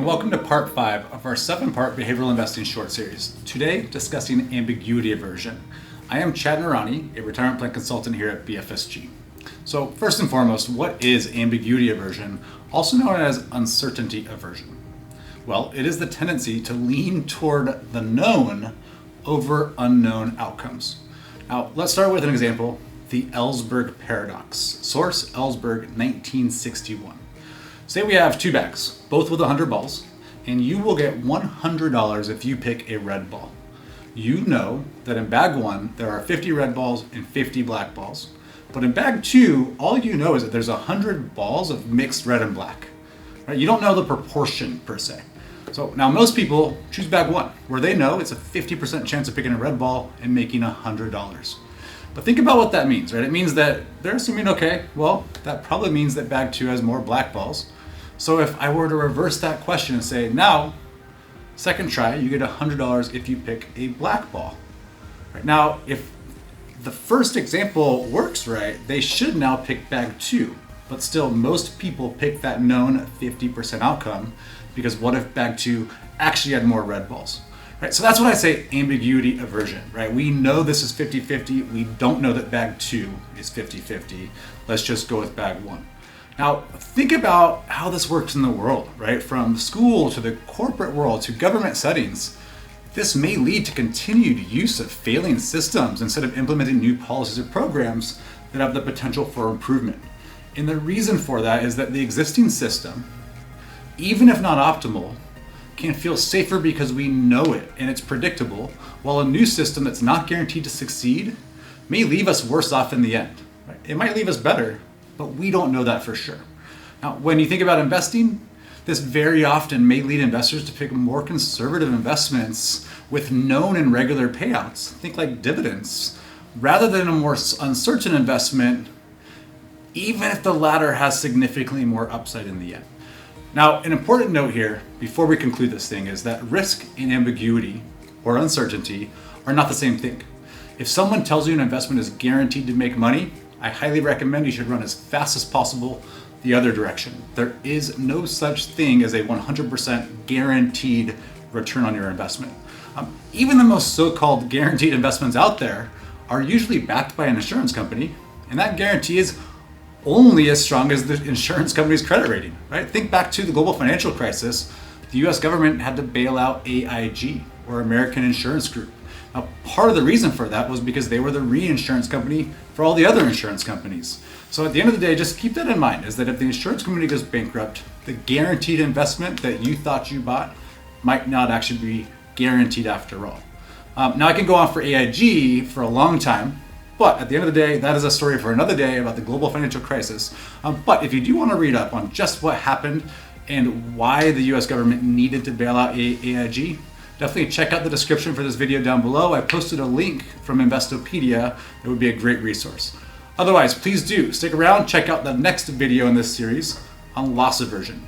and welcome to part 5 of our 7-part behavioral investing short series. Today, discussing ambiguity aversion. I am Chad Narani, a retirement plan consultant here at BFSG. So first and foremost, what is ambiguity aversion, also known as uncertainty aversion? Well, it is the tendency to lean toward the known over unknown outcomes. Now, let's start with an example, the Ellsberg Paradox. Source, Ellsberg, 1961. Say we have 2 bags, both with 100 balls, and you will get $100 if you pick a red ball. You know that in bag 1, there are 50 red balls and 50 black balls. But in bag 2, all you know is that there's 100 balls of mixed red and black. Right? You don't know the proportion per se. So now most people choose bag 1, where they know it's a 50% chance of picking a red ball and making $100. But think about what that means, right? It means that they're assuming, okay, well, that probably means that bag 2 has more black balls. So if I were to reverse that question and say, now, second try, you get $100 if you pick a black ball. Right? Now, if the first example works right, they should now pick bag 2. But still, most people pick that known 50% outcome, because what if bag 2 actually had more red balls? Right, so that's what I say ambiguity aversion, right? We know this is 50-50. We don't know that bag 2 is 50-50. Let's just go with bag 1. Now, think about how this works in the world, right? From school to the corporate world to government settings. This may lead to continued use of failing systems instead of implementing new policies or programs that have the potential for improvement. And the reason for that is that the existing system, even if not optimal, can feel safer because we know it and it's predictable, while a new system that's not guaranteed to succeed may leave us worse off in the end. Right? It might leave us better, but we don't know that for sure. Now, when you think about investing, this very often may lead investors to pick more conservative investments with known and regular payouts, think like dividends, rather than a more uncertain investment, even if the latter has significantly more upside in the end. Now, an important note here, before we conclude this thing, is that risk and ambiguity, or uncertainty, are not the same thing. If someone tells you an investment is guaranteed to make money, I highly recommend you should run as fast as possible the other direction. There is no such thing as a 100% guaranteed return on your investment. Even the most so-called guaranteed investments out there are usually backed by an insurance company, and that guarantee is only as strong as the insurance company's credit rating, right? Think back to the global financial crisis. The US government had to bail out AIG, or American Insurance Group. Now, part of the reason for that was because they were the reinsurance company for all the other insurance companies. So at the end of the day, just keep that in mind, is that if the insurance company goes bankrupt, the guaranteed investment that you thought you bought might not actually be guaranteed after all. Now, I can go on for AIG for a long time, but at the end of the day, that is a story for another day about the global financial crisis. But if you do want to read up on just what happened and why the US government needed to bail out AIG, definitely check out the description for this video down below. I posted a link from Investopedia. It would be a great resource. Otherwise, please do stick around, check out the next video in this series on loss aversion.